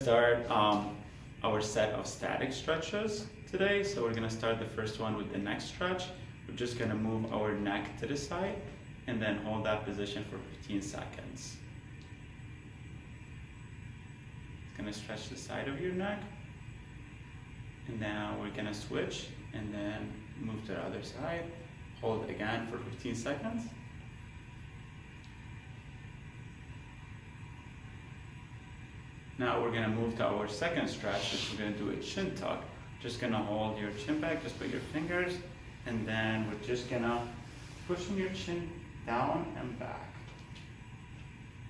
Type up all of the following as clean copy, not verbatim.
Start our set of static stretches today. So we're gonna start the first one with the neck stretch. We're just gonna move our neck to the side and then hold that position for 15 seconds. It's gonna stretch the side of your neck. And now we're gonna switch and then move to the other side. Hold again for 15 seconds. Now we're gonna move to our second stretch, which we're gonna do a chin tuck. Just gonna hold your chin back, just put your fingers, and then we're just gonna pushing your chin down and back.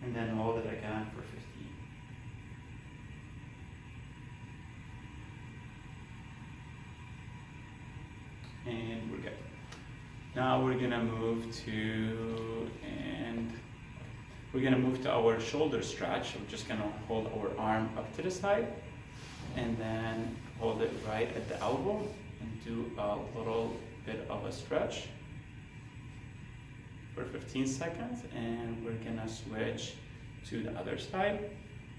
And then hold it again for 15. And we're good. Now we're gonna move to our shoulder stretch. We're just gonna hold our arm up to the side and then hold it right at the elbow and do a little bit of a stretch for 15 seconds, and we're gonna switch to the other side.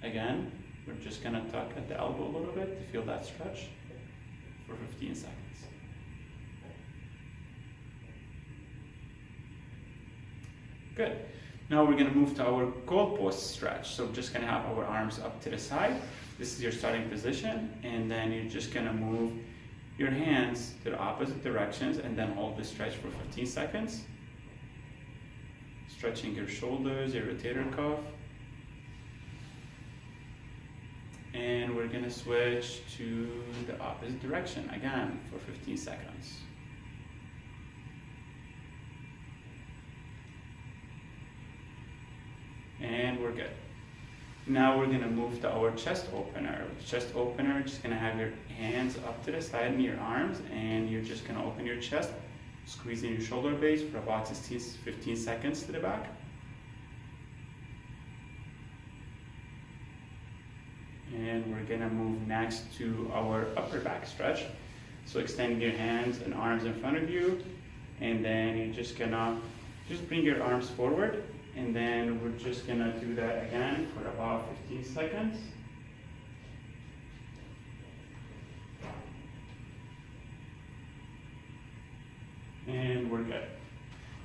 Again, we're just gonna tuck at the elbow a little bit to feel that stretch for 15 seconds. Good. Now we're gonna move to our goalpost stretch. So we're just gonna have our arms up to the side. This is your starting position, and then you're just gonna move your hands to the opposite directions and then hold this stretch for 15 seconds. Stretching your shoulders, your rotator cuff. And we're gonna switch to the opposite direction again for 15 seconds. And we're good. Now we're gonna move to our chest opener. With chest opener, just gonna have your hands up to the side and your arms, and you're just gonna open your chest, squeezing your shoulder blades for about 15 seconds to the back. And we're gonna move next to our upper back stretch. So extending your hands and arms in front of you, and then you're just gonna bring your arms forward. And then we're just gonna do that again for about 15 seconds. And we're good.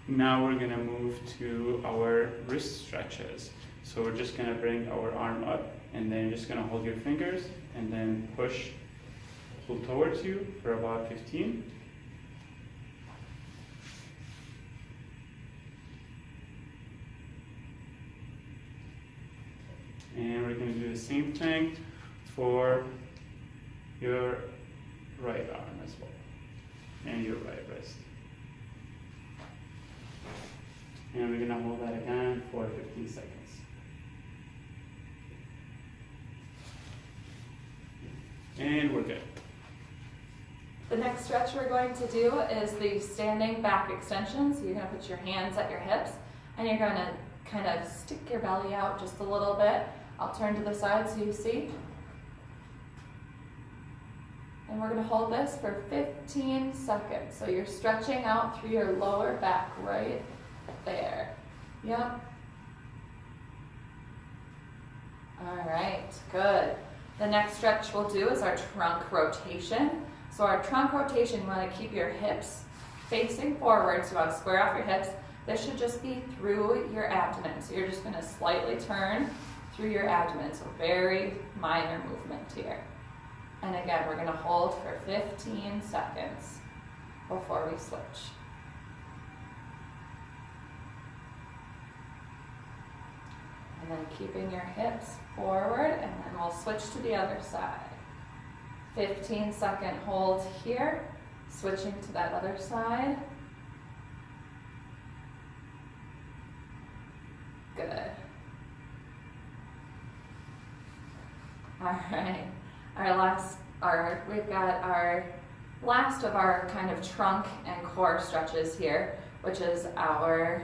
Now we're gonna move to our wrist stretches. So we're just gonna bring our arm up, and then you're just gonna hold your fingers and then pull towards you for about 15. And we're going to do the same thing for your right arm as well, and your right wrist. And we're going to hold that again for 15 seconds. And we're good. The next stretch we're going to do is the standing back extension. So you're going to put your hands at your hips, and you're going to kind of stick your belly out just a little bit. I'll turn to the side so you see. And we're going to hold this for 15 seconds. So you're stretching out through your lower back right there. Yep. All right, good. The next stretch we'll do is our trunk rotation. So our trunk rotation, you want to keep your hips facing forward, so you want to square off your hips. This should just be through your abdomen. So you're just going to slightly turn through your abdomen. So very minor movement here. And again, we're going to hold for 15 seconds before we switch. And then keeping your hips forward, and then we'll switch to the other side. 15-second hold here, switching to that other side. Good. All right. We've got our last of our kind of trunk and core stretches here, which is our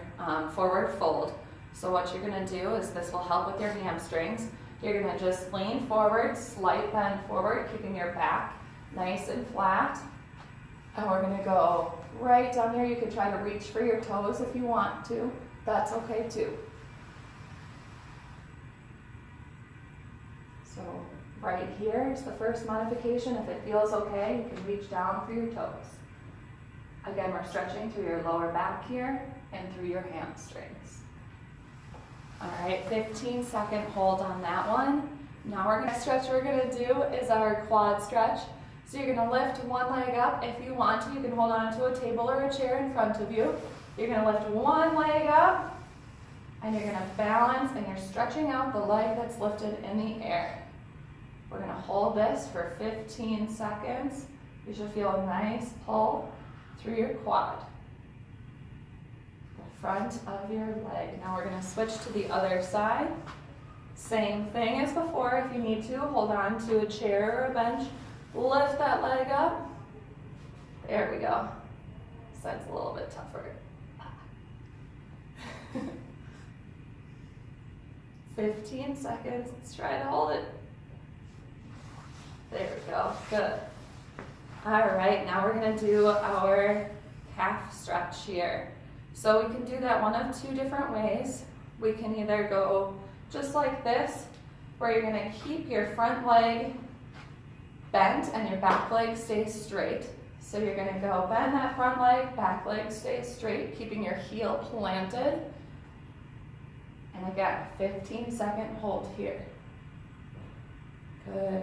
forward fold. So what you're going to do is this will help with your hamstrings. You're going to just lean forward, slight bend forward, keeping your back nice and flat. And we're going to go right down here. You can try to reach for your toes if you want to. That's okay too. So Right here is the first modification. If it feels okay, you can reach down for your toes. Again, we're stretching through your lower back here and through your hamstrings. All right, 15-second hold on that one. Now we're gonna stretch we're gonna do is our quad stretch. So you're gonna lift one leg up. If you want to, you can hold on to a table or a chair in front of you. You're gonna lift one leg up and you're gonna balance and you're stretching out the leg that's lifted in the air. We're gonna hold this for 15 seconds. You should feel a nice pull through your quad, the front of your leg. Now we're gonna switch to the other side. Same thing as before. If you need to, hold on to a chair or a bench. Lift that leg up. There we go. This side's a little bit tougher. 15 seconds. Let's try to hold it. There we go. Good. All right, now we're gonna do our calf stretch here. So we can do that one of two different ways. We can either go just like this, where you're gonna keep your front leg bent and your back leg stays straight. So you're gonna go bend that front leg, back leg stays straight, keeping your heel planted. And again, 15-second hold here. Good.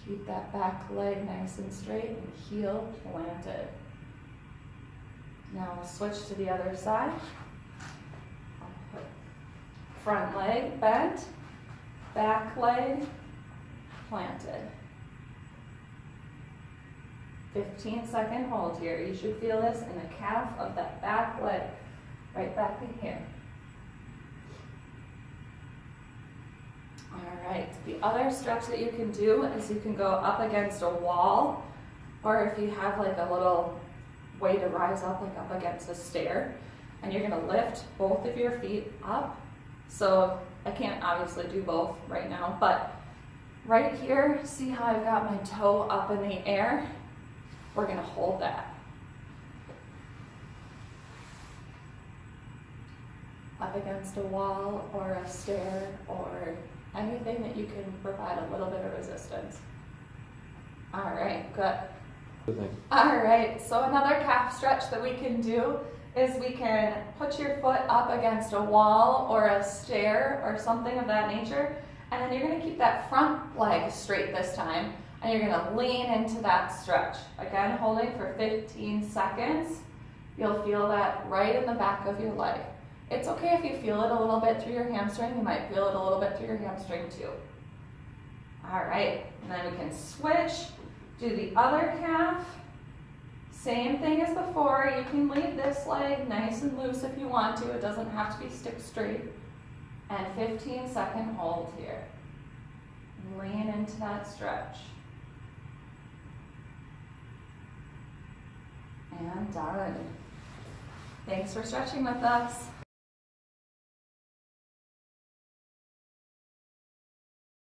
Keep that back leg nice and straight and heel planted. Now we'll switch to the other side. I'll put front leg bent, back leg planted. 15-second hold here. You should feel this in the calf of that back leg, right back in here. All right, the other stretch that you can do is you can go up against a wall, or if you have like a little way to rise up, like up against a stair, and you're gonna lift both of your feet up. So I can't obviously do both right now, but right here, see how I've got my toe up in the air? We're gonna hold that. Up against a wall or a stair or anything that you can provide a little bit of resistance. All right, good. All right, so another calf stretch that we can do is we can put your foot up against a wall or a stair or something of that nature, and then you're gonna keep that front leg straight this time, and you're gonna lean into that stretch. Again, holding for 15 seconds. You'll feel that right in the back of your leg. It's okay if you feel it a little bit through your hamstring. You might feel it a little bit through your hamstring too. All right, and then we can switch, do the other calf. Same thing as before. You can leave this leg nice and loose if you want to. It doesn't have to be stick straight. And 15-second hold here. Lean into that stretch. And done. Thanks for stretching with us.